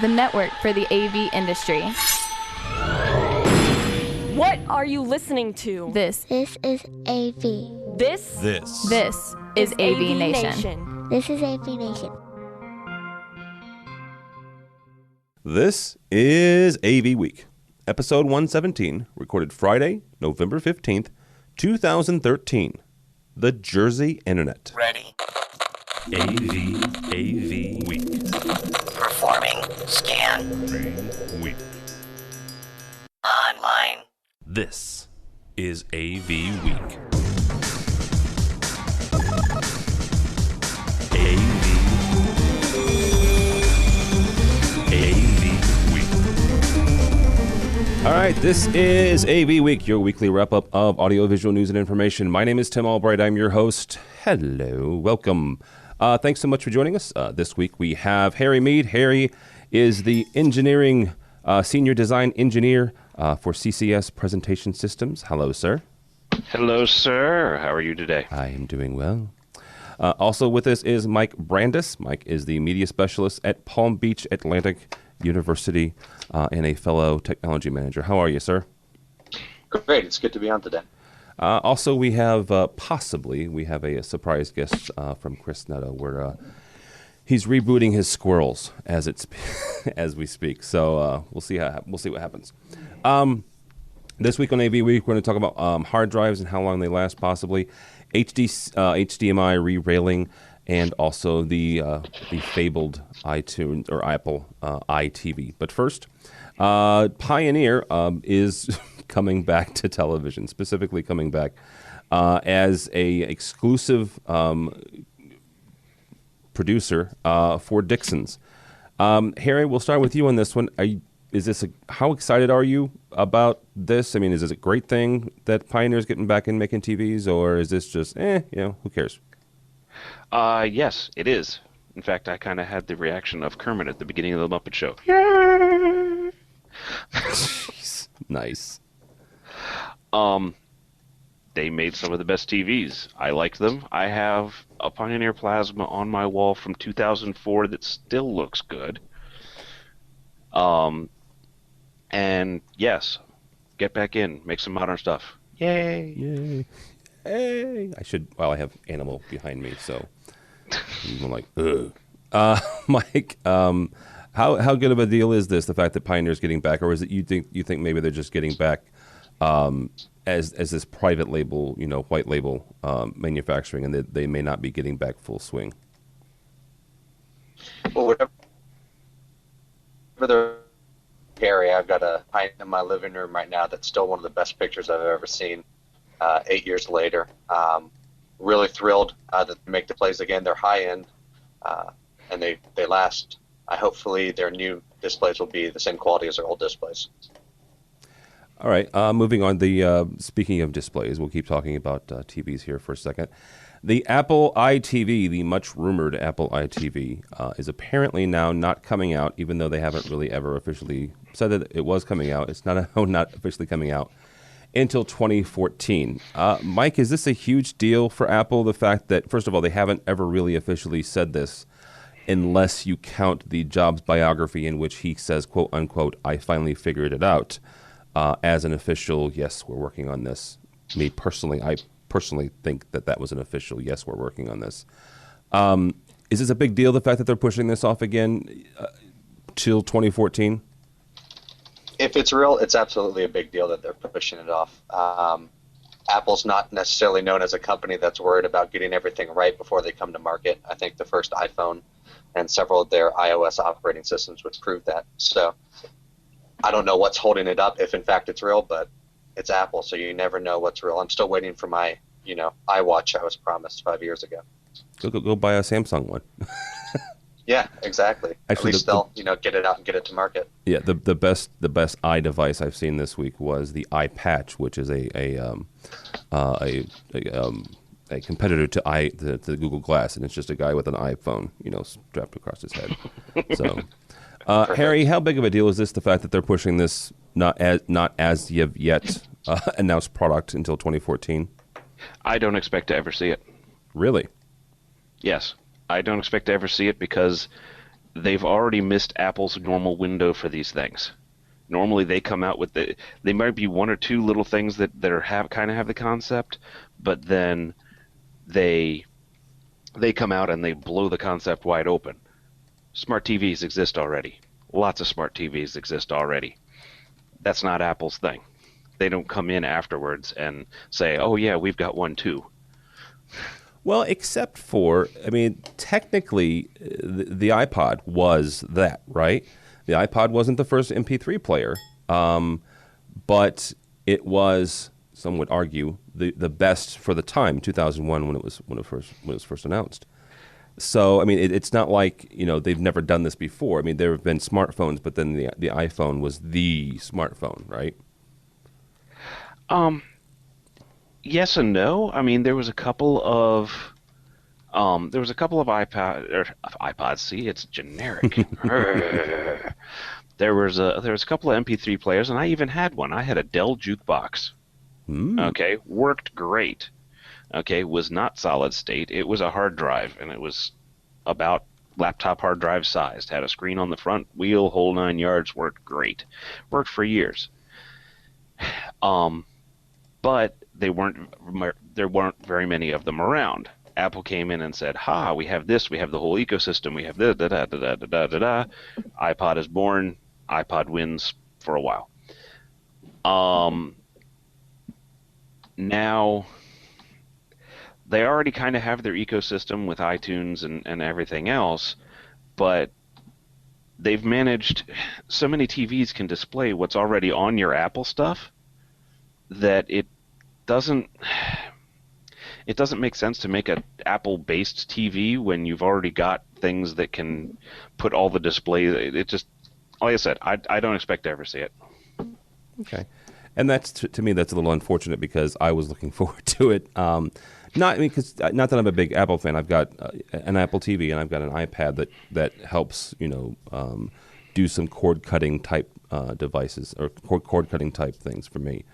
the network for the AV industry. What are you listening to? This is AV. This is AVNation. This is AVNation. This is AVWeek, episode 117, recorded Friday, November 15th, 2013. The Jersey Internet. Ready. AVWeek. Performing scan. Week. Online. This is AVWeek. All right, this is AV Week, your weekly wrap-up of audiovisual news and information. My name is Tim Albright. I'm your host. Hello. Welcome. Thanks so much for joining us. This week we have Harry Meade. Harry is the engineering senior design engineer for CCS Presentation Systems. Hello, sir. Hello, sir. How are you today? I am doing well. Also with us is Mike Brandis. Mike is the media specialist at Palm Beach Atlantic University and a fellow technology manager. How are you, sir? Great. It's good to be on today. Also, we have a surprise guest from Chris Netto, where he's rebooting his squirrels as we speak. So we'll see what happens. This week on AV Week, we're going to talk about hard drives and how long they last, possibly HDMI re-railing, and also the fabled iTunes or Apple iTV. But first, Pioneer is coming back to television, specifically coming back as a exclusive producer for Dixon's. Harry, we'll start with you on this one. How excited are you about this? I mean, is this a great thing that Pioneer's getting back in making TVs, or is this just, who cares? Yes, it is. In fact, I kind of had the reaction of Kermit at the beginning of the Muppet Show. Jeez. Nice. They made some of the best TVs. I like them. I have a Pioneer Plasma on my wall from 2004 that still looks good. And yes, get back in, make some modern stuff. Yay! Yay! Hey! I have Animal behind me, so I'm like, ugh. Mike, how good of a deal is this? The fact that Pioneer's getting back, or is it you think maybe they're just getting back as this private label, white label manufacturing, and that they may not be getting back full swing? Well, whatever the Harry, I've got a pint in my living room right now that's still one of the best pictures I've ever seen. 8 years later, really thrilled that they make the plays again. They're high end, and they last. Hopefully, their new displays will be the same quality as their old displays. All right, moving on. Speaking of displays, we'll keep talking about TVs here for a second. The Apple iTV, the much rumored Apple iTV, is apparently now not coming out, even though they haven't really ever officially said that it was coming out. It's not officially coming out until 2014. Mike, is this a huge deal for Apple? The fact that, first of all, they haven't ever really officially said this, unless you count the Jobs biography in which he says, quote unquote, "I finally figured it out," as an official, yes, we're working on this. I personally think that was an official, yes, we're working on this. Is this a big deal, the fact that they're pushing this off again till 2014? If it's real, it's absolutely a big deal that they're pushing it off. Apple's not necessarily known as a company that's worried about getting everything right before they come to market. I think the first iPhone and several of their iOS operating systems would prove that. So I don't know what's holding it up, if in fact it's real, but it's Apple, so you never know what's real. I'm still waiting for my, iWatch I was promised 5 years ago. Go buy a Samsung one. Yeah, exactly. Actually, at least they'll get it out and get it to market. Yeah, the best iDevice I've seen this week was the iPatch, which is a competitor to the Google Glass, and it's just a guy with an iPhone, strapped across his head. So, Harry, how big of a deal is this? The fact that they're pushing this not as yet announced product until 2014. I don't expect to ever see it. Really? Yes. I don't expect to ever see it because they've already missed Apple's normal window for these things. Normally they come out with they might be one or two little things that kind of have the concept, but then they come out and they blow the concept wide open. Smart TVs exist already. Lots of smart TVs exist already. That's not Apple's thing. They don't come in afterwards and say, "Oh yeah, we've got one too." Well, except for, I mean, technically, the iPod was that, right? The iPod wasn't the first MP3 player, but it was, some would argue, the best for the time, 2001, when it was first announced. So, I mean, it's not like, you know, they've never done this before. I mean, there have been smartphones, but then the iPhone was the smartphone, right? Yes and no. I mean, there was a couple of iPods. See, it's generic. There was a couple of MP3 players, and I even had one. I had a Dell jukebox. Okay, worked great. Okay, was not solid state. It was a hard drive, and it was about laptop hard drive sized. Had a screen on the front, wheel, whole 9 yards. Worked great. Worked for years. But there weren't very many of them around. Apple came in and said, "Ha, we have this. We have the whole ecosystem. We have da da da da da da da da." iPod is born. iPod wins for a while. Now they already kind of have their ecosystem with iTunes and everything else, but they've managed, so many TVs can display what's already on your Apple stuff that it doesn't make sense to make an Apple-based TV when you've already got things that can put all the display. It just, like I said, I don't expect to ever see it. Okay. And that's, to me, that's a little unfortunate because I was looking forward to it. Not that I'm a big Apple fan. I've got an Apple TV and I've got an iPad that helps, you know, do some cord cutting type devices or cord cutting type things for me.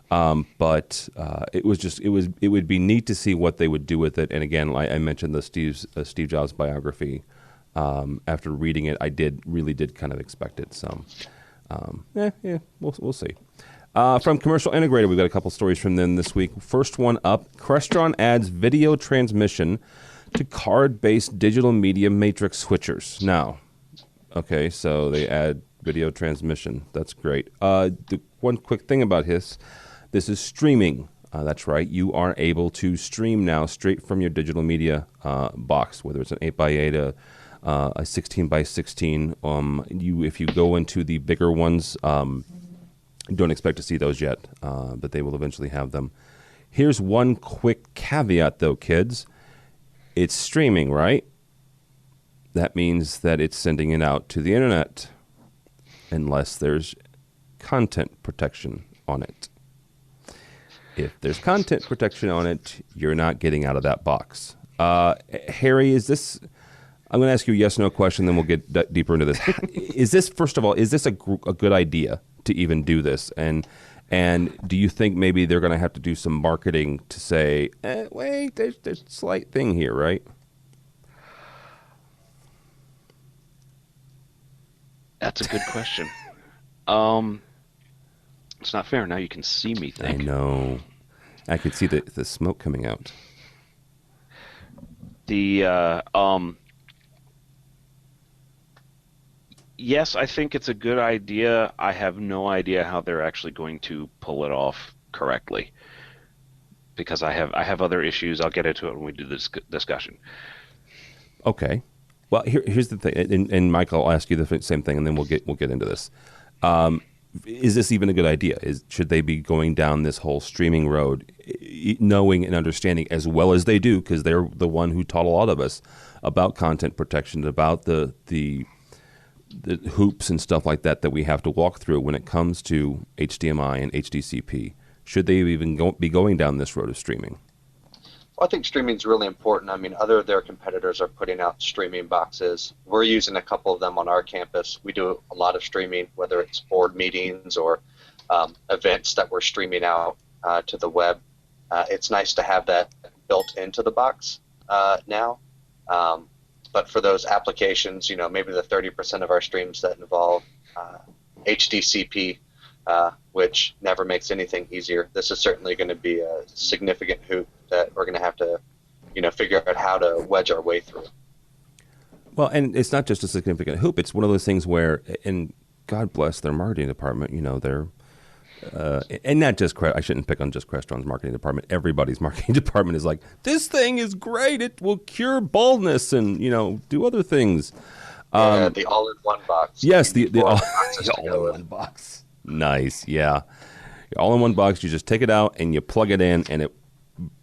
But it would be neat to see what they would do with it. And again, I mentioned the Steve Jobs biography. After reading it, I really did kind of expect it. So, we'll see. From Commercial Integrated, we've got a couple stories from them this week. First one up, Crestron adds video transmission to card-based digital media matrix switchers. Now, okay, so they add video transmission. That's great. The one quick thing about this is streaming. That's right. You are able to stream now straight from your digital media box, whether it's an 8x8, a 16x16. If you go into the bigger ones, don't expect to see those yet, but they will eventually have them. Here's one quick caveat, though, kids. It's streaming, right? That means that it's sending it out to the internet, unless there's content protection on it. If there's content protection on it, you're not getting out of that box. Harry, is this... I'm going to ask you a yes/no question, then we'll get deeper into this. Is this, first of all, is this a good idea to even do this? And do you think maybe they're going to have to do some marketing to say, wait, there's a slight thing here, right? That's a good question. It's not fair. Now you can see me think. I know. I could see the smoke coming out. Yes, I think it's a good idea. I have no idea how they're actually going to pull it off correctly, because I have other issues. I'll get into it when we do this discussion. Okay. Well, here's the thing, and Mike, I'll ask you the same thing, and then we'll get into this. Is this even a good idea? Should they be going down this whole streaming road, knowing and understanding as well as they do, because they're the one who taught a lot of us about content protection, about the hoops and stuff like that we have to walk through when it comes to HDMI and HDCP? Should they even be going down this road of streaming? Well, I think streaming is really important. I mean, other of their competitors are putting out streaming boxes. We're using a couple of them on our campus. We do a lot of streaming, whether it's board meetings or events that we're streaming out to the web. It's nice to have that built into the box now. But for those applications, maybe the 30% of our streams that involve HDCP, which never makes anything easier, this is certainly going to be a significant hoop that we're going to have to, figure out how to wedge our way through. Well, and it's not just a significant hoop. It's one of those things where, and God bless their marketing department, they're, and not just, I shouldn't pick on just Crestron's marketing department. Everybody's marketing department is like, this thing is great. It will cure baldness and, do other things. The all-in-one box. Yes, the all-in-one box. Nice, yeah. All-in-one box, you just take it out and you plug it in and it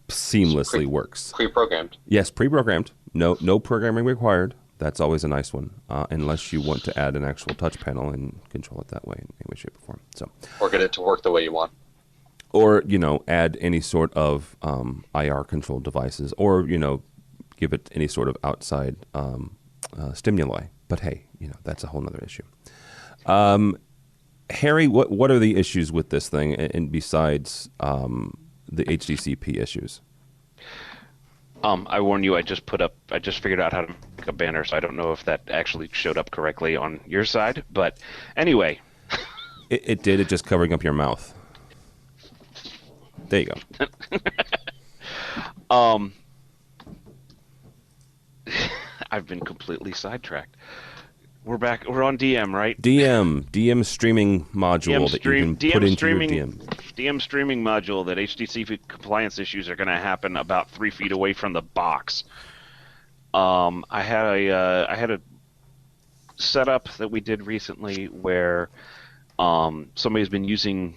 seamlessly works. Pre-programmed. Yes, pre-programmed. No programming required. That's always a nice one, unless you want to add an actual touch panel and control it that way in any way, shape, or form. So, or get it to work the way you want. Or, add any sort of IR controlled devices, or, give it any sort of outside stimuli. But hey, that's a whole other issue. Harry, what are the issues with this thing, and besides the HDCP issues? I warn you, I just figured out how to make a banner, so I don't know if that actually showed up correctly on your side. But anyway. It did. It just covering up your mouth. There you go. I've been completely sidetracked. We're back. We're on DM, right? DM streaming module that you can put into your DM. DM streaming module that HDCP compliance issues are going to happen about 3 feet away from the box. I had a setup that we did recently where somebody's been using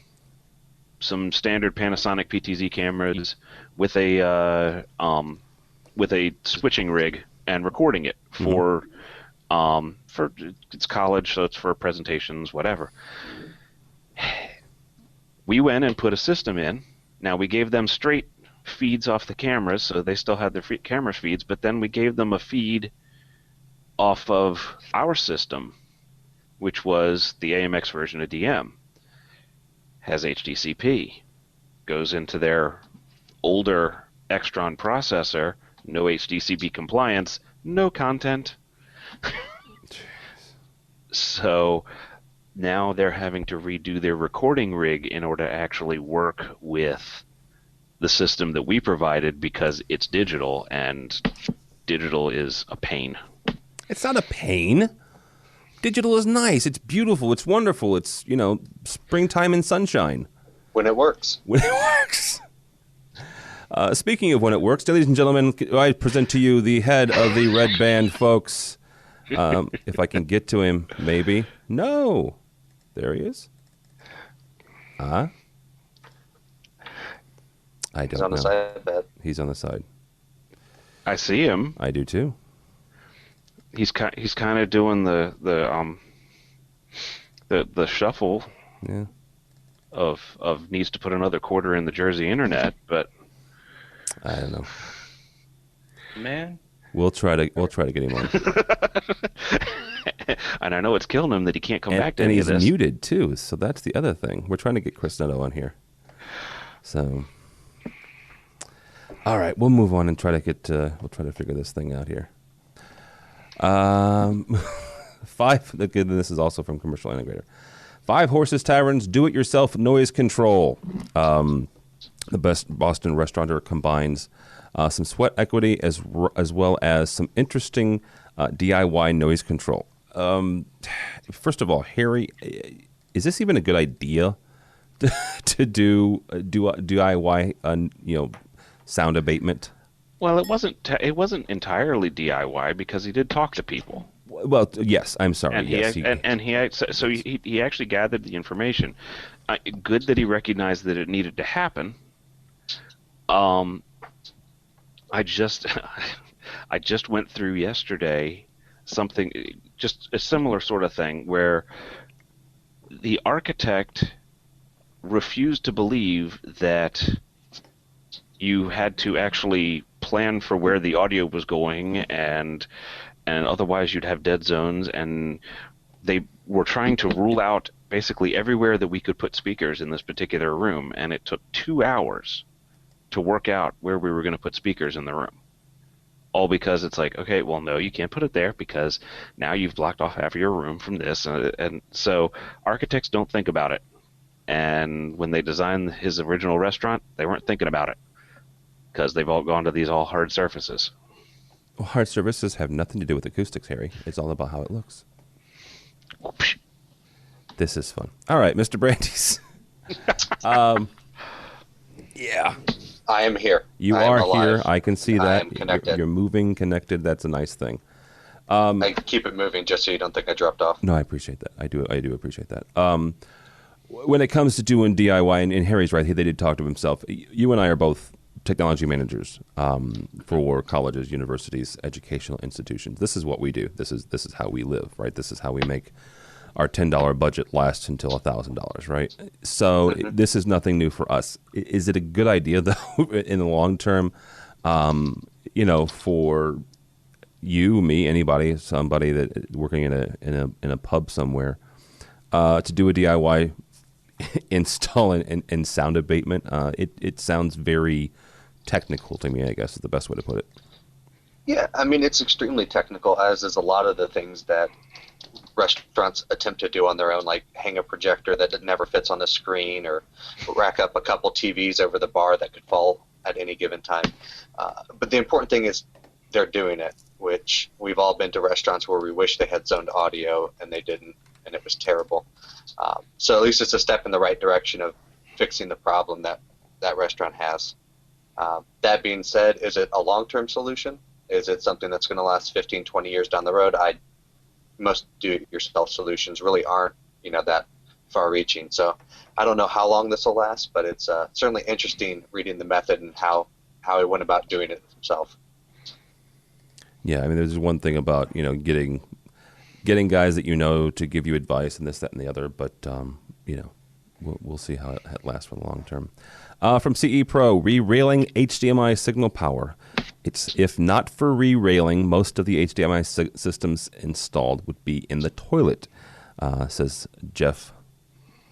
some standard Panasonic PTZ cameras with a switching rig and recording it for it's college, so it's for presentations, whatever. We went and put a system in. Now, we gave them straight feeds off the cameras, so they still had their camera feeds, but then we gave them a feed off of our system, which was the AMX version of DM. Has HDCP. Goes into their older Crestron processor, no HDCP compliance, no content. So now they're having to redo their recording rig in order to actually work with the system that we provided, because it's digital, and digital is a pain. It's not a pain. Digital is nice. It's beautiful. It's wonderful. It's, springtime and sunshine. When it works. When it works. Speaking of when it works, ladies and gentlemen, I present to you the head of the Red Band, folks. If I can get to him, maybe. No. There he is. I don't know. He's on the side, Beth. He's on the side. I see him. I do too. He's kind of doing the shuffle. Yeah. Of needs to put another quarter in the Jersey internet, but I don't know. Man, we'll try to get him on. And I know it's killing him that he can't come back to any any of of this. this. And he's muted too, so that's the other thing. We're trying to get Chris Netto on here. So, all right, we'll move on and try to get. We'll try to figure this thing out here. 5. This is also from Commercial Integrator. 5 Horses Taverns do-it-yourself noise control. The best Boston restaurateur combines some sweat equity as well as some interesting DIY noise control. First of all, Harry, is this even a good idea to do DIY sound abatement? Well, it wasn't entirely DIY, because he did talk to people. Well, yes, I'm sorry. And yes, he actually gathered the information. Good that he recognized that it needed to happen. I just went through yesterday something, just a similar sort of thing, where the architect refused to believe that you had to actually plan for where the audio was going, and otherwise you'd have dead zones, and they were trying to rule out basically everywhere that we could put speakers in this particular room, and it took 2 hours to work out where we were going to put speakers in the room. all because it's like, okay, well, no, you can't put it there because now you've blocked off half of your room from this. And so architects don't think about it. And when they designed his original restaurant, they weren't thinking about it because they've all gone to these all hard surfaces. Well, hard surfaces have nothing to do with acoustics, Harry. It's all about how it looks. This is fun. All right, Mr. Brandeis. Yeah. I am here. You I am are alive. here. I can see that. I am connected. You're moving, connected. That's a nice thing. I keep it moving just so you don't think I dropped off. No, I appreciate that. I do appreciate that. When it comes to doing DIY, and Harry's right, they did talk to himself. You and I are both technology managers for colleges, universities, educational institutions. This is what we do. This is how we live, right? This is how we make our $10 budget last until $1,000, right? So this is nothing new for us. Is it a good idea, though, in the long term, for you, me, anybody, somebody that working in a pub somewhere, to do a DIY install and sound abatement? It sounds very technical to me, I guess is the best way to put it. Yeah, I mean, it's extremely technical, as is a lot of the things that restaurants attempt to do on their own, like hang a projector that never fits on the screen or rack up a couple TVs over the bar that could fall at any given time. But the important thing is they're doing it, which we've all been to restaurants where we wish they had zoned audio and they didn't, and it was terrible. So at least it's a step in the right direction of fixing the problem that restaurant has. That being said, is it a long-term solution? Is it something that's going to last 15, 20 years down the road? Most do-it-yourself solutions really aren't, that far-reaching. So I don't know how long this will last, but it's certainly interesting reading the method and how he went about doing it himself. Yeah, I mean, there's one thing about getting guys that to give you advice and this, that, and the other, but we'll see how it lasts for the long term. From CE Pro, re-railing HDMI signal power. If not for re-railing, most of the HDMI systems installed would be in the toilet, says Jeff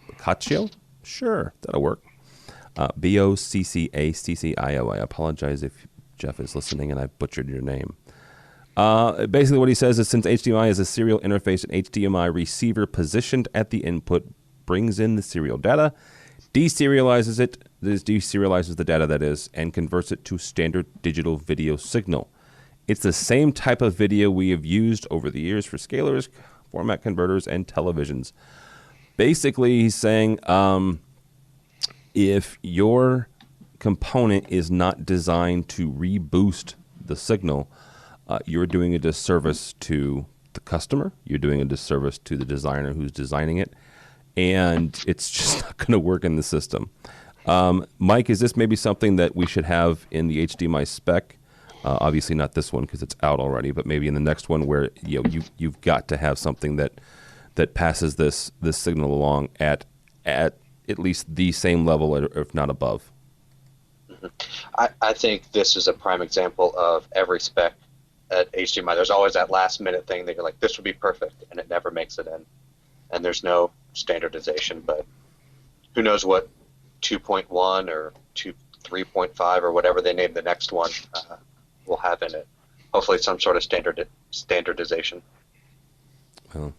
Boccaccio. Sure, that'll work. Boccaccio. I apologize if Jeff is listening and I butchered your name. Basically what he says is since HDMI is a serial interface, an HDMI receiver positioned at the input brings in the serial data, deserializes the data, that is, and converts it to standard digital video signal. It's the same type of video we have used over the years for scalers, format converters, and televisions. Basically, he's saying if your component is not designed to reboost the signal, you're doing a disservice to the customer. You're doing a disservice to the designer who's designing it. And it's just not going to work in the system. Mike, is this maybe something that we should have in the HDMI spec? Obviously not this one because it's out already, but maybe in the next one where you've got to have something that passes this signal along at least the same level, or if not above. I think this is a prime example of every spec at HDMI. There's always that last minute thing that you're like, this would be perfect, and it never makes it in. And there's no standardization, but who knows what 2.1 or 3.5 or whatever they name the next one will have in it. Hopefully some sort of standardization. Well,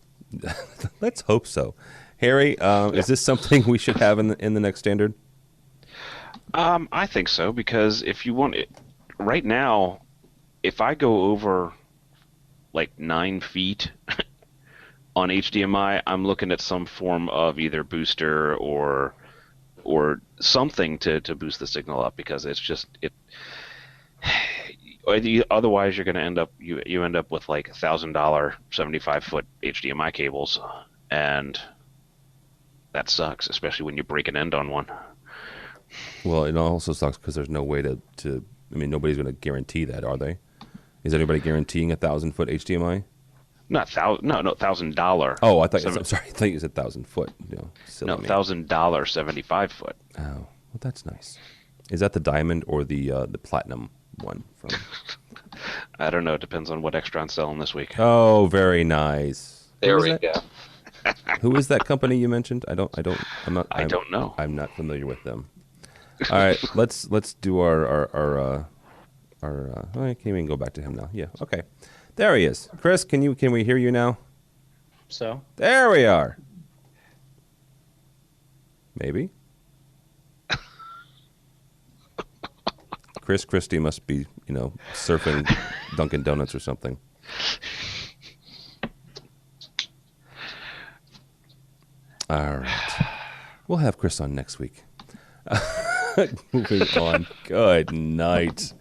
let's hope so. Harry, is this something we should have in the next standard? I think so, because if you want it, right now, if I go over like 9 feet on HDMI, I'm looking at some form of either booster or something to boost the signal up, because it's just otherwise you're going to end up you end up with like $1,000 75-foot HDMI cables, and that sucks, especially when you break an end on one. Well, it also sucks because there's no way to I mean, nobody's going to guarantee that, are they? Is anybody guaranteeing a 1,000-foot HDMI? Not $1,000. Oh, I'm sorry. I thought you said 1,000-foot. No, $1,000 75-foot. Oh, well, that's nice. Is that the diamond or the platinum one? I don't know. It depends on what Crestron's selling this week. Oh, very nice. There we go. Who is that company you mentioned? I don't know. I'm not familiar with them. All right, let's do our I can't even go back to him now. Yeah, okay. There he is. Chris, can we hear you now? So? There we are. Maybe. Chris Christie must be, surfing Dunkin' Donuts or something. All right. We'll have Chris on next week. Moving on. Good night.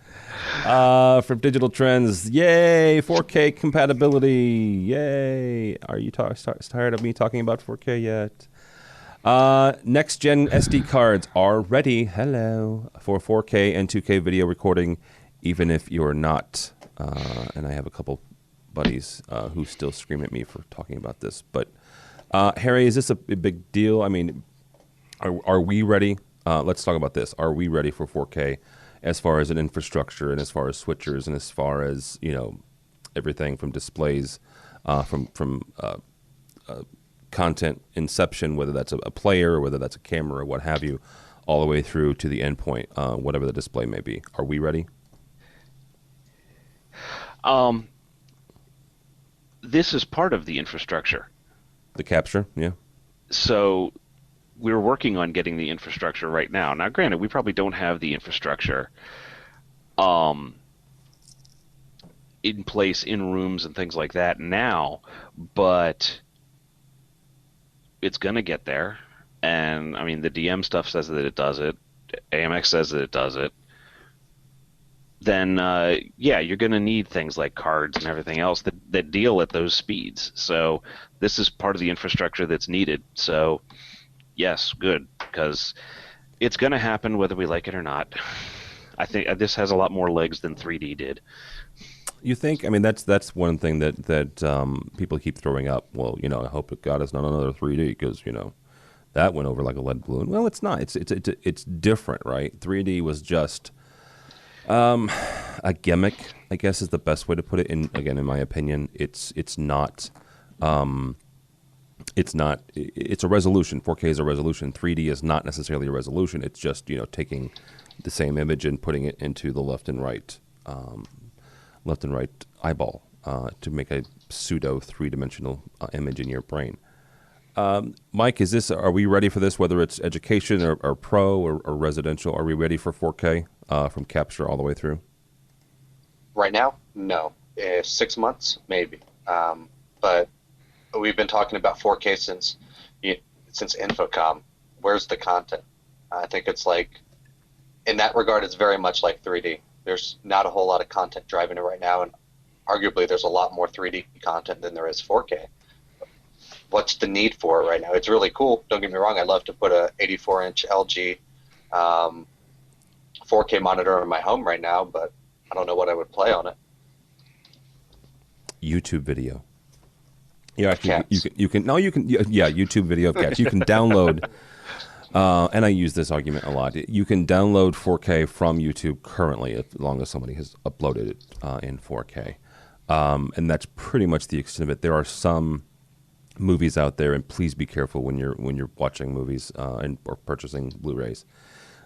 From Digital Trends, yay! 4K compatibility, yay! Are you tired of me talking about 4K yet? Next-gen SD cards are ready, hello, for 4K and 2K video recording, even if you're not. And I have a couple buddies who still scream at me for talking about this. But, Harry, is this a big deal? I mean, are we ready? Let's talk about this. Are we ready for 4K as far as an infrastructure and as far as switchers and as far as, everything from displays, from content inception, whether that's a player or whether that's a camera or what have you, all the way through to the endpoint, whatever the display may be. Are we ready? This is part of the infrastructure. The capture, yeah. So we're working on getting the infrastructure right now. Now, granted, we probably don't have the infrastructure in place in rooms and things like that now, but it's going to get there. And, I mean, the DM stuff says that it does it. AMX says that it does it. Then, yeah, you're going to need things like cards and everything else that deal at those speeds. So this is part of the infrastructure that's needed. So, yes, good, because it's going to happen whether we like it or not. I think this has a lot more legs than 3D did. You think? I mean, that's one thing that people keep throwing up. Well, I hope to God it's not another 3D because that went over like a lead balloon. Well, it's not. It's different, right? 3D was just a gimmick, I guess, is the best way to put it. In my opinion, it's not. It's a resolution. 4K is a resolution. 3D is not necessarily a resolution. It's just taking the same image and putting it into the left and right eyeball to make a pseudo three-dimensional image in your brain. Mike, are we ready for this? Whether it's education or pro or residential, are we ready for 4K from capture all the way through? Right now, no. 6 months, maybe. But we've been talking about 4K since Infocom. Where's the content? I think it's like, in that regard, it's very much like 3D. There's not a whole lot of content driving it right now, and arguably there's a lot more 3D content than there is 4K. What's the need for it right now? It's really cool. Don't get me wrong. I'd love to put a 84-inch LG 4K monitor in my home right now, but I don't know what I would play on it. YouTube video. Yeah, actually, you can YouTube video of cats. You can download, and I use this argument a lot. You can download 4K from YouTube currently, as long as somebody has uploaded it in 4K, and that's pretty much the extent of it. There are some movies out there, and please be careful when you're watching movies or purchasing Blu-rays.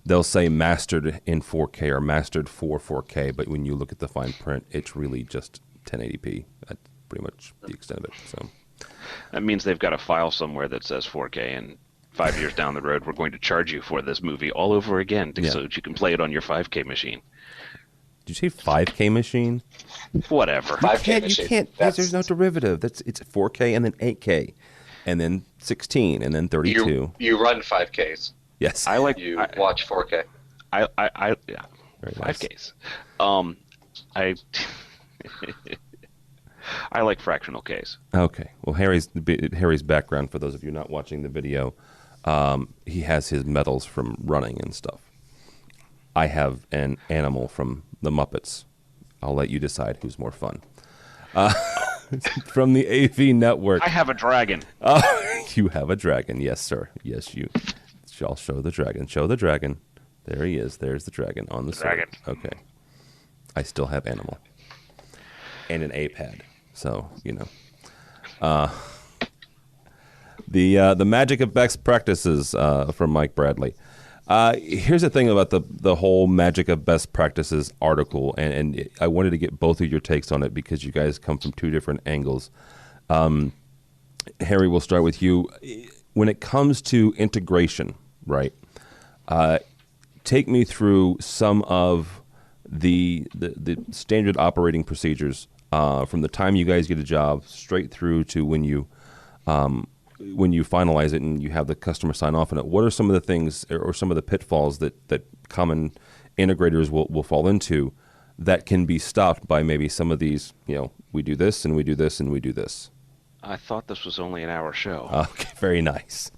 They'll say mastered in 4K or mastered for 4K, but when you look at the fine print, it's really just 1080p. That's pretty much the extent of it. So that means they've got a file somewhere that says 4K, and 5 years down the road, we're going to charge you for this movie all over again so that you can play it on your 5K machine. Did you say 5K machine? Whatever. 5K machine. You can't. There's no derivative. It's 4K and then 8K, and then 16 and then 32. You run 5Ks. Yes. You watch 4K. Yeah. Very 5Ks. I like fractional Ks. Okay. Well, Harry's background, for those of you not watching the video, he has his medals from running and stuff. I have an animal from the Muppets. I'll let you decide who's more fun. From the AV network. I have a dragon. You have a dragon. Yes, sir. Yes, you. I'll show the dragon. Show the dragon. There he is. There's the dragon on the side. Okay. I still have animal. And an A-pad. So, the magic of best practices from Mike Bradley. Here's the thing about the whole magic of best practices article, and I wanted to get both of your takes on it because you guys come from two different angles. Harry, we'll start with you. When it comes to integration, right? Take me through some of the standard operating procedures from the time you guys get a job straight through to when you finalize it and you have the customer sign off on it. What are some of the things or some of the pitfalls that common integrators will fall into that can be stopped by maybe some of these, we do this and we do this and we do this? I thought this was only an hour show. Okay, very nice.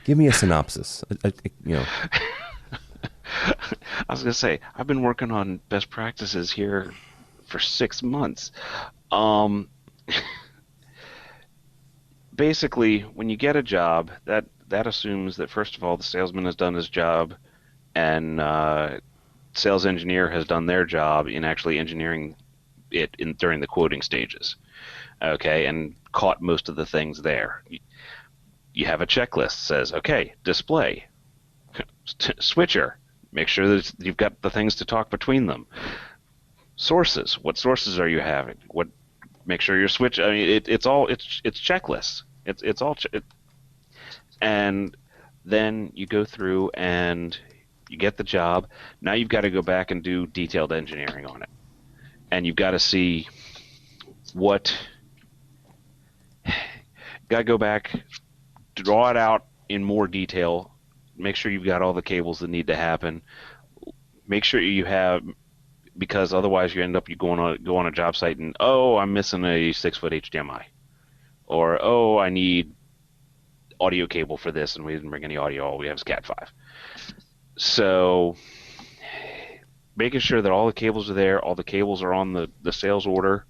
Give me a synopsis. I was going to say, I've been working on best practices here for 6 months. Basically, when you get a job, that assumes that, first of all, the salesman has done his job and sales engineer has done their job in actually engineering it during the quoting stages, okay, and caught most of the things there. You have a checklist that says, okay, display, switcher, make sure that you've got the things to talk between them. Sources, what sources are you having? Make sure your switch. I mean, it's checklists. And then you go through and you get the job. Now you've got to go back and do detailed engineering on it, and you've got to see what. Got to go back, draw it out in more detail. Make sure you've got all the cables that need to happen. Make sure you have. Because otherwise you end up go on a job site and, I'm missing a 6-foot HDMI, or I need audio cable for this and we didn't bring any audio, all we have is Cat 5. So making sure that all the cables are there, all the cables are on the sales order,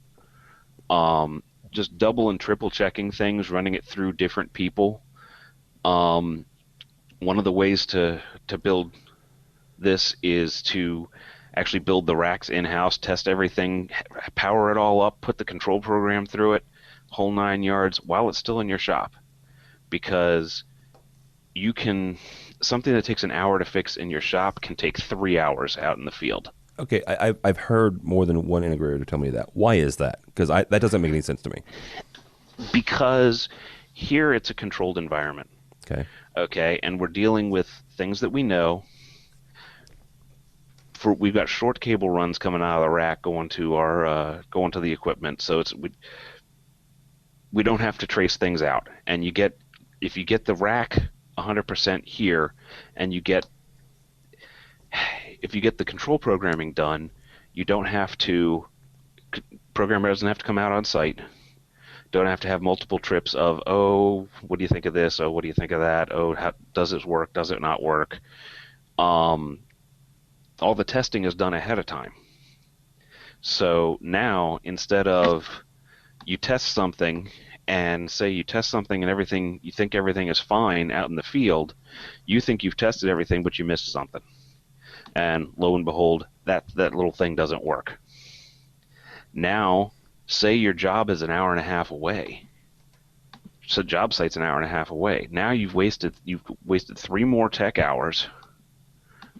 just double and triple checking things, running it through different people. One of the ways to build this is to actually build the racks in-house, test everything, power it all up, put the control program through it, whole 9 yards, while it's still in your shop. Because something that takes an hour to fix in your shop can take 3 hours out in the field. Okay, I've heard more than one integrator tell me that. Why is that? Because that doesn't make any sense to me. Because here it's a controlled environment. Okay, and we're dealing with things that we know. We've got short cable runs coming out of the rack going to the equipment, so we don't have to trace things out. And if you get the rack 100% here, and if you get the control programming done, programmer doesn't have to come out on site. Don't have to have multiple trips of, what do you think of this? What do you think of that? How does it work? Does it not work? All the testing is done ahead of time. So now, instead of you test something and say you test something and you think everything is fine out in the field, you think you've tested everything, but you missed something. And lo and behold, that little thing doesn't work. Now, say your job is an hour and a half away. So job site's an hour and a half away. Now you've wasted 3 more tech hours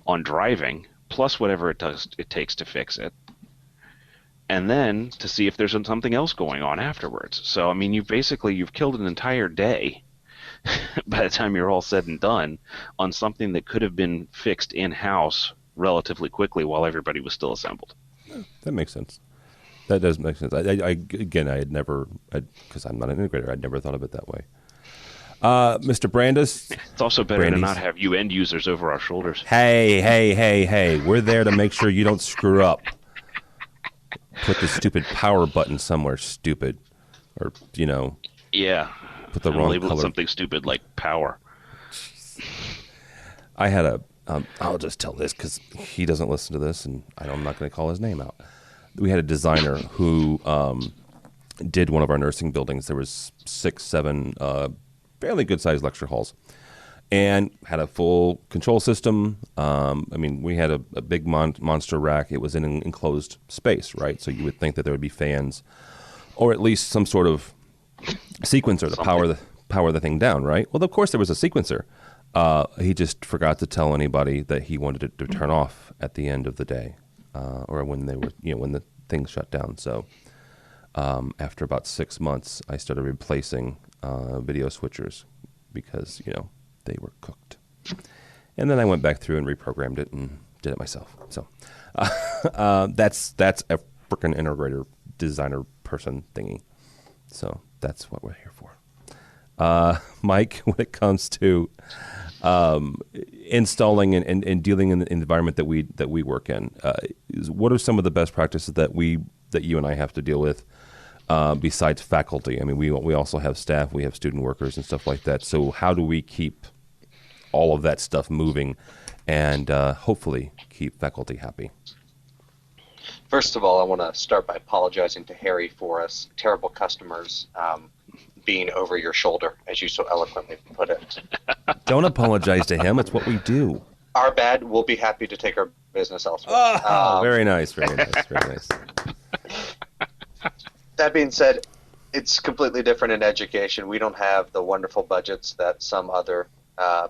on driving, plus whatever it takes to fix it, and then to see if there's something else going on afterwards. So, I mean, you've killed an entire day by the time you're all said and done on something that could have been fixed in-house relatively quickly while everybody was still assembled. That makes sense. That does make sense. Again, I had never, because I'm not an integrator, I'd never thought of it that way. Mr. Brandis. It's also better to not have you end users over our shoulders. Hey. We're there to make sure you don't screw up. Put the stupid power button somewhere stupid. Or, Yeah. Put the wrong label color. Something stupid like power. I had I'll just tell this because he doesn't listen to this and I'm not going to call his name out. We had a designer who did one of our nursing buildings. There was 6, 7 fairly good-sized lecture halls, and had a full control system. We had a big monster rack. It was in an enclosed space, right? So you would think that there would be fans, or at least some sort of sequencer to power the thing down, right? Well, of course there was a sequencer. He just forgot to tell anybody that he wanted it to turn off at the end of the day, or when they were, when the things shut down. So after about 6 months, I started replacing video switchers because they were cooked. And then I went back through and reprogrammed it and did it myself. So that's a freaking integrator designer person thingy. So that's what we're here for. Mike, when it comes to installing and dealing in the environment that we work in, what are some of the best practices that you and I have to deal with besides faculty? I mean, we also have staff, we have student workers and stuff like that. So how do we keep all of that stuff moving and hopefully keep faculty happy? First of all, I want to start by apologizing to Harry for us terrible customers being over your shoulder, as you so eloquently put it. Don't apologize to him. It's what we do. Our bad. We'll be happy to take our business elsewhere. Oh, very nice, very nice, very nice. That being said, it's completely different in education. We don't have the wonderful budgets that some other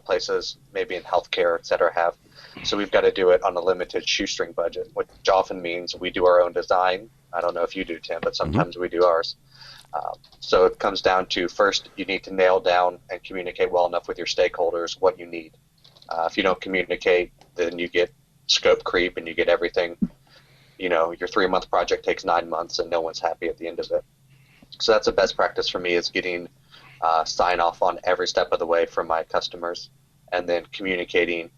places, maybe in healthcare, et cetera, have. So we've got to do it on a limited shoestring budget, which often means we do our own design. I don't know if you do, Tim, but sometimes we do ours. So it comes down to, first, you need to nail down and communicate well enough with your stakeholders what you need. If you don't communicate, then you get scope creep and you get everything. Your 3-month project takes 9 months and no one's happy at the end of it. So that's the best practice for me, is getting sign off on every step of the way from my customers, and then communicating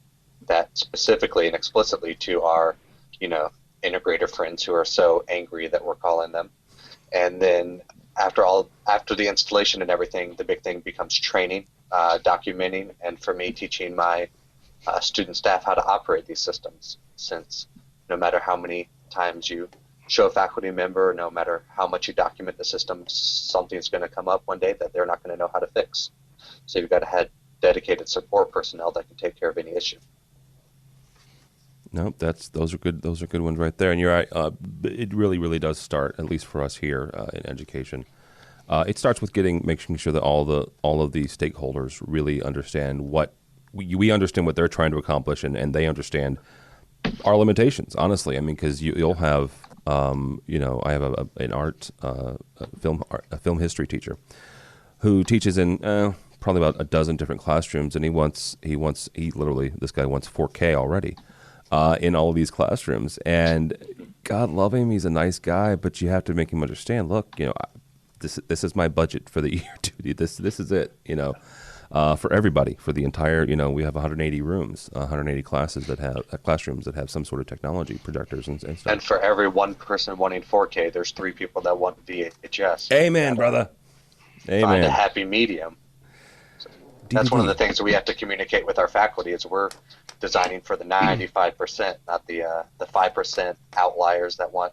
that specifically and explicitly to our, integrator friends who are so angry that we're calling them. And then after the installation and everything, the big thing becomes training, documenting, and for me, teaching my student staff how to operate these systems, since no matter how many times you show a faculty member, no matter how much you document the system, something's going to come up one day that they're not going to know how to fix. So you've got to have dedicated support personnel that can take care of any issue. No, those are good. Those are good ones right there. And you're right. It really, really does start, at least for us here in education. It starts with making sure that all of the stakeholders really understand what we understand what they're trying to accomplish, and they understand our limitations. Honestly, I mean, because you'll have, I have an art, a film history teacher who teaches in probably about a dozen different classrooms, and he literally, this guy wants 4K already. In all of these classrooms, and God love him, he's a nice guy, but you have to make him understand. Look, this is my budget for the year, dude. This is it, for everybody, for the entire. We have 180 rooms, 180 classrooms that have some sort of technology, projectors and stuff. And for every one person wanting 4K, there's 3 people that want VHS. Amen, brother. Amen. Find a happy medium. So that's one of the things that we have to communicate with our faculty, is we're designing for the 95%, not the 5% outliers that want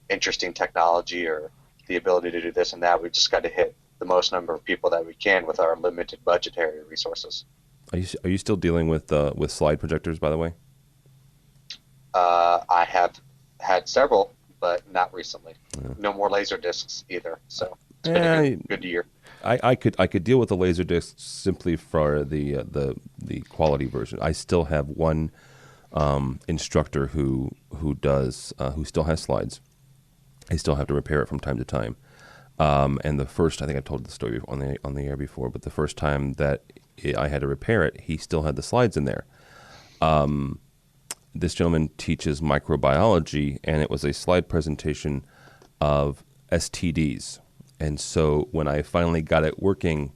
interesting technology or the ability to do this and that. We've just got to hit the most number of people that we can with our limited budgetary resources. Are you still dealing with slide projectors, by the way? I have had several, but not recently. Yeah. No more laser discs either. So it's been a good year. I could deal with the laser discs simply for the quality version. I still have one instructor who still has slides. I still have to repair it from time to time. And the first, I think I've told the story on the air before, but the first time that I had to repair it, he still had the slides in there. This gentleman teaches microbiology, and it was a slide presentation of STDs. And so when I finally got it working,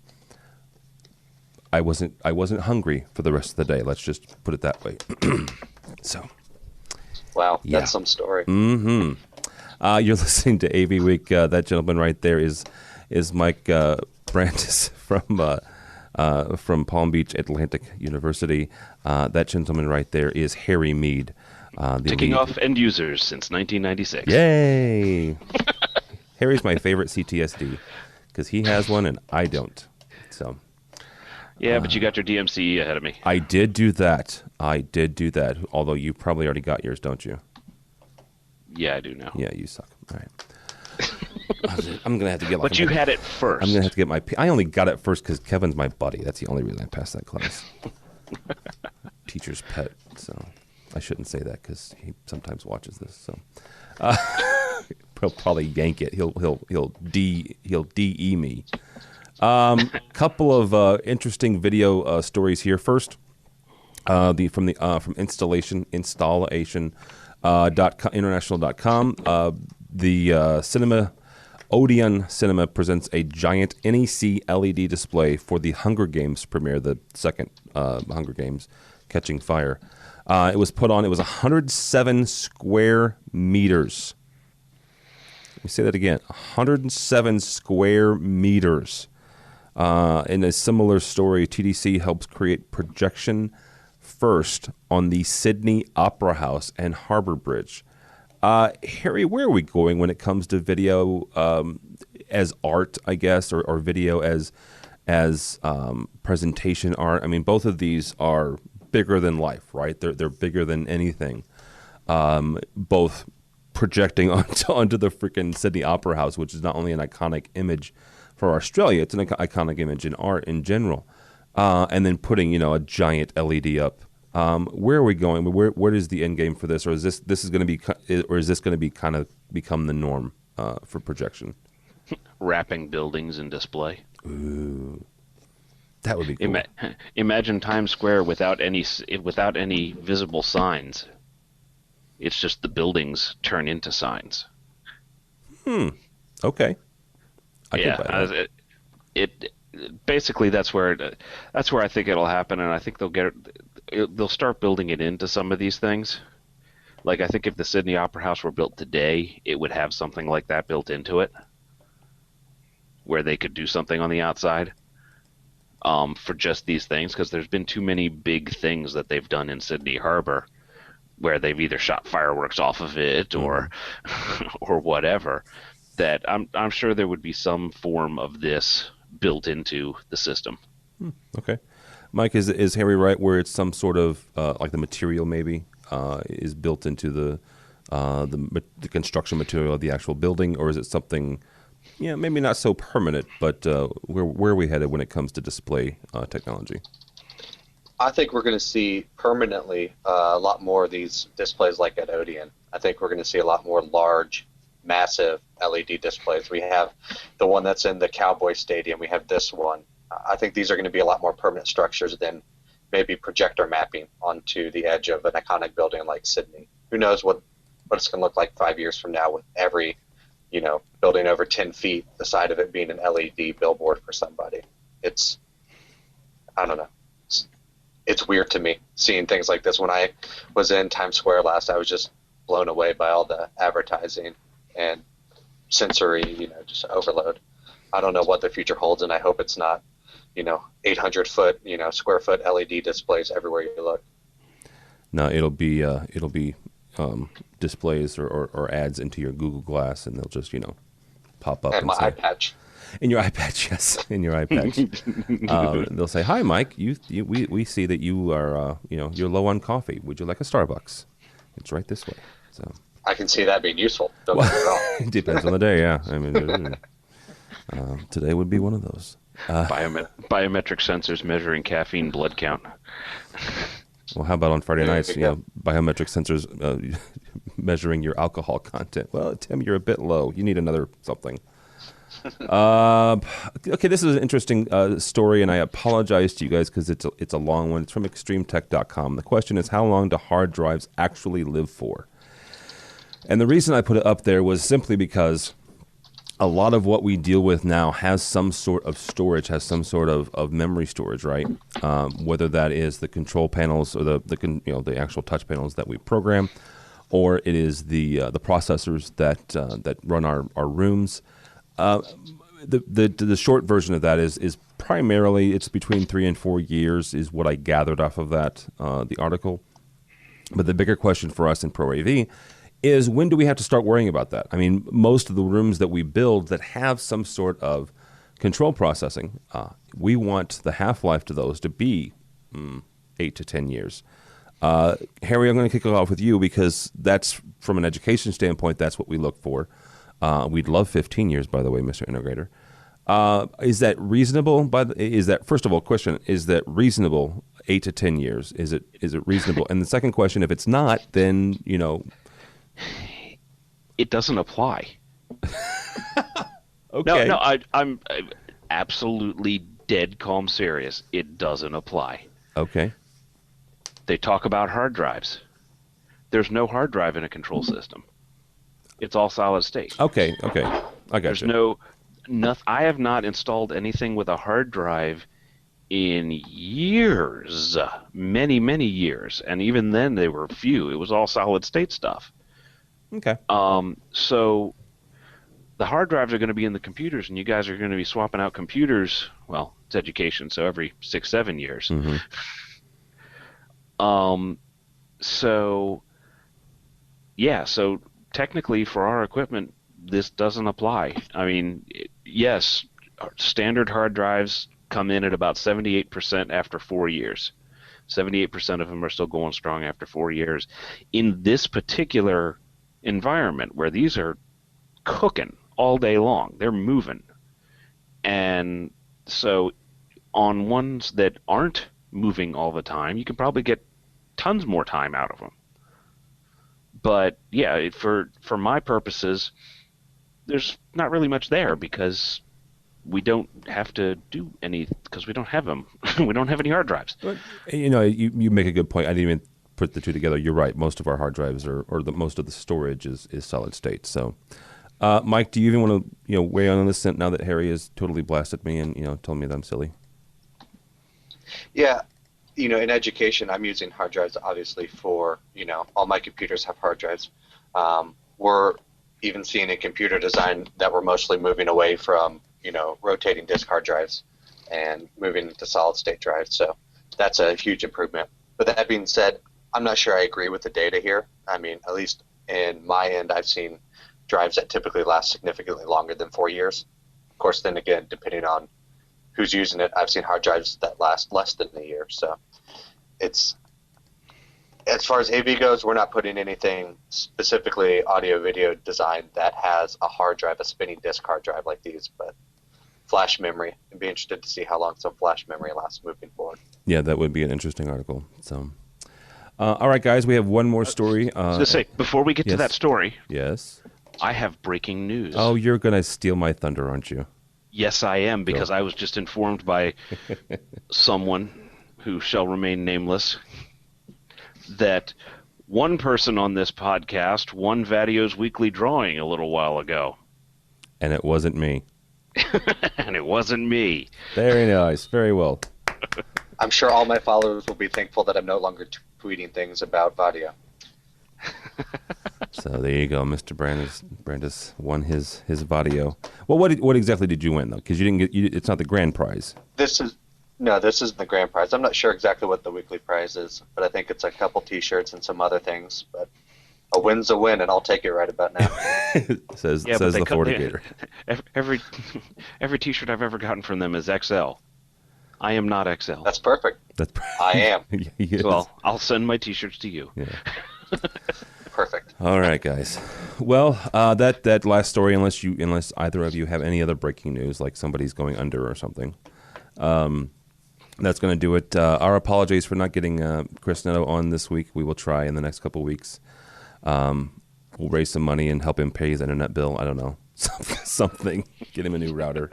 I wasn't hungry for the rest of the day. Let's just put it that way. So, wow, that's some story. Mm-hmm. You're listening to AVWeek. That gentleman right there is Mike Brantis from Palm Beach Atlantic University. That gentleman right there is Harry Meade. Ticking off end users since 1996. Yay! Harry's my favorite CTSD because he has one and I don't. So. Yeah, but you got your DMC ahead of me. I did do that. Although you probably already got yours, don't you? Yeah, I do now. Yeah, you suck. All right. I'm gonna have to get. But you had it first. I'm gonna have to get my. I only got it first because Kevin's my buddy. That's the only reason I passed that class. Teacher's pet. So I shouldn't say that because he sometimes watches this. So he'll probably yank it. He'll DE me. Couple of interesting video stories here. First, from international.com. The cinema. Odeon Cinema presents a giant NEC LED display for the Hunger Games premiere, the second Hunger Games, Catching Fire. It was 107 square meters. Let me say that again, 107 square meters. In a similar story, TDC helps create projection first on the Sydney Opera House and Harbour Bridge. Harry, where are we going when it comes to video as art, I guess, or video as presentation art? I mean, both of these are bigger than life, right? They're bigger than anything. Both projecting onto the freaking Sydney Opera House, which is not only an iconic image for Australia, it's an iconic image in art in general. And then putting, a giant LED up. Where are we going? Where is the end game for this, or is this going to be kind of become the norm for projection? Wrapping buildings in display. Ooh, that would be cool. Imagine Times Square without any visible signs. It's just the buildings turn into signs. Okay. I can buy that. It basically that's where I think it'll happen, and I think they'll start building it into some of these things. Like I think if the Sydney Opera House were built today, it would have something like that built into it, where they could do something on the outside for just these things, because there's been too many big things that they've done in Sydney Harbor where they've either shot fireworks off of it or whatever, that I'm sure there would be some form of this built into the system. Okay. Mike, is Harry right where it's some sort of like the material maybe is built into the construction material of the actual building, or is it something, maybe not so permanent, but where are we headed when it comes to display technology? I think we're going to see permanently a lot more of these displays like at Odeon. I think we're going to see a lot more large, massive LED displays. We have the one that's in the Cowboy Stadium. We have this one. I think these are going to be a lot more permanent structures than maybe projector mapping onto the edge of an iconic building like Sydney. Who knows what it's going to look like 5 years from now with every, building over 10 feet, the side of it being an LED billboard for somebody. I don't know. It's weird to me seeing things like this. When I was in Times Square last, I was just blown away by all the advertising and sensory, just overload. I don't know what the future holds, and I hope it's not, 800-foot, square foot LED displays everywhere you look. No, it'll be displays or ads into your Google Glass, and they'll just pop up. And my eye patch. In your eye patch, yes, in your eye patch. They'll say, "Hi, Mike. We see that you are you're low on coffee. Would you like a Starbucks? It's right this way." So I can see that being useful. Don't get me wrong. It depends on the day. Yeah, I mean, today would be one of those. Biometric sensors measuring caffeine blood count. Well, how about on Friday nights? Biometric sensors measuring your alcohol content. Well, Tim, you're a bit low. You need another something. Okay, this is an interesting story, and I apologize to you guys because it's a long one. It's from extremetech.com. The question is, how long do hard drives actually live for? And the reason I put it up there was simply because a lot of what we deal with now has some sort of storage, has some sort of memory storage, right? Whether that is the control panels or the actual touch panels that we program, or it is the processors that run our rooms. The short version of that is primarily it's between 3 and 4 years is what I gathered off of that the article. But the bigger question for us in Pro AV is, when do we have to start worrying about that? I mean, most of the rooms that we build that have some sort of control processing, we want the half-life to those to be 8 to 10 years. Harry, I'm going to kick it off with you because that's, from an education standpoint, that's what we look for. We'd love 15 years, by the way, Mr. Integrator. Is that reasonable? First of all, question, is that reasonable 8 to 10 years? Is it reasonable? And the second question, if it's not, then it doesn't apply. Okay. No, I'm absolutely dead calm serious. It doesn't apply. Okay. They talk about hard drives. There's no hard drive in a control system. It's all solid state. Okay. I got you. I have not installed anything with a hard drive in years, many, many years, and even then they were few. It was all solid state stuff. Okay. So the hard drives are going to be in the computers, and you guys are going to be swapping out computers. Well, it's education, so every 6-7 years. Mm-hmm. So technically for our equipment, this doesn't apply. I mean, yes, standard hard drives come in at about 78% after 4 years. 78% of them are still going strong after 4 years. In this particular environment where these are cooking all day long, they're moving. And so on ones that aren't moving all the time, you can probably get tons more time out of them. But yeah, for my purposes, there's not really much there because we don't have to do any, because we don't have them. We don't have any hard drives. But, you make a good point. I didn't even put the two together. You're right. Most of our hard drives most of the storage is solid state. So, Mike, do you even want to weigh in on this now that Harry has totally blasted me and told me that I'm silly? Yeah. In education, I'm using hard drives obviously for, all my computers have hard drives. We're even seeing in computer design that we're mostly moving away from, rotating disk hard drives and moving to solid state drives. So that's a huge improvement. But that being said, I'm not sure I agree with the data here. I mean, at least in my end, I've seen drives that typically last significantly longer than 4 years. Of course, then again, depending on who's using it, I've seen hard drives that last less than a year. So it's, as far as AV goes, we're not putting anything specifically audio video design that has a hard drive, a spinning disk hard drive like these, but flash memory. I'd be interested to see how long some flash memory lasts moving forward. Yeah, that would be an interesting article. So, all right, guys, we have one more story. Before we get to that story, yes, I have breaking news. Oh, you're going to steal my thunder, aren't you? Yes, I am, because I was just informed by someone who shall remain nameless that one person on this podcast won Vaddio's weekly drawing a little while ago. And it wasn't me. And it wasn't me. Very nice. Very well. I'm sure all my followers will be thankful that I'm no longer tweeting things about Vaddio. So there you go. Mr. Brandis won his Vaddio. Well, what exactly did you win, though? Because you didn't get. It's not the grand prize. This isn't the grand prize. I'm not sure exactly what the weekly prize is, but I think it's a couple T-shirts and some other things. But a win's a win, and I'll take it right about now. says the Fortigator. Every T-shirt I've ever gotten from them is XL. I am not XL. That's perfect. I am. Yes. Well, I'll send my T-shirts to you. Yeah. Perfect. All right, guys. Well, that last story, unless either of you have any other breaking news, like somebody's going under or something, that's going to do it. Our apologies for not getting Chris Netto on this week. We will try in the next couple of weeks. We'll raise some money and help him pay his internet bill. I don't know, something. Get him a new router.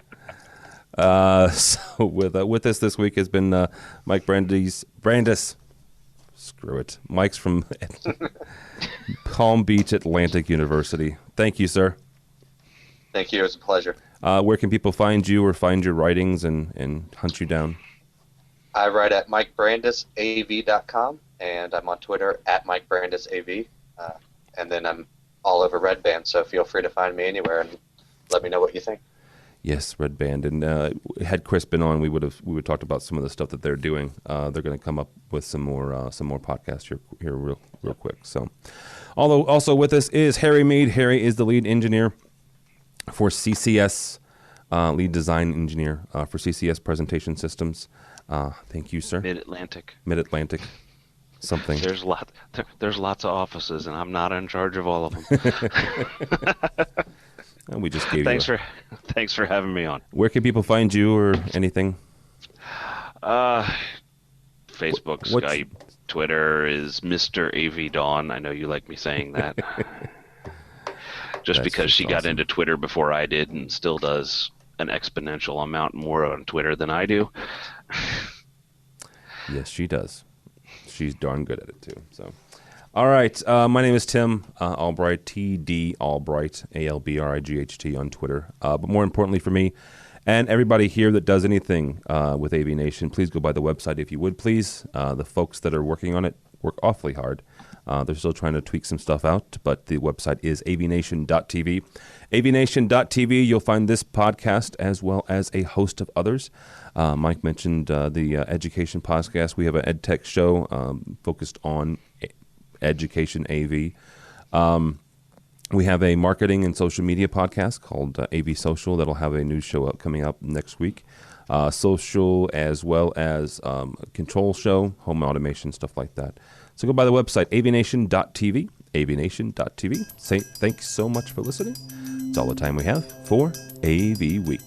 So with us this week has been Mike Brandis. Screw it. Mike's from Palm Beach Atlantic University. Thank you, sir. Thank you. It was a pleasure. Where can people find you or find your writings and hunt you down? I write at MikeBrandisAV.com, and I'm on Twitter at MikeBrandisAV. And then I'm all over Red Band, so feel free to find me anywhere and let me know what you think. Yes, Red Band. And had Chris been on, we would have talked about some of the stuff that they're doing. They're going to come up with some more podcasts here real quick. So, although also with us is Harry Meade. Harry is the lead engineer for CCS, lead design engineer for CCS Presentation Systems. Thank you, sir. Mid-Atlantic. Something. There's lots of offices, and I'm not in charge of all of them. And we just gave Thanks for having me on. Where can people find you or anything? Facebook, Facebook, Skype, Twitter is Mr. AV Dawn. I know you like me saying that. Just because she got into Twitter before I did and still does an exponential amount more on Twitter than I do. Yes, she does. She's darn good at it, too. So, all right. My name is Tim Albright, TD Albright, ALBRIGHT on Twitter. But more importantly for me and everybody here that does anything with AVNation, please go by the website if you would, please. The folks that are working on it work awfully hard. They're still trying to tweak some stuff out, but the website is avnation.tv. avnation.tv, you'll find this podcast as well as a host of others. Mike mentioned the education podcast. We have an EdTech show focused on education AV. We have a marketing and social media podcast called AV Social that'll have a new show coming up next week. Social as well as control show, home automation, stuff like that. So go by the website, avnation.tv, avnation.tv. Say thanks so much for listening. It's all the time we have for AV Week.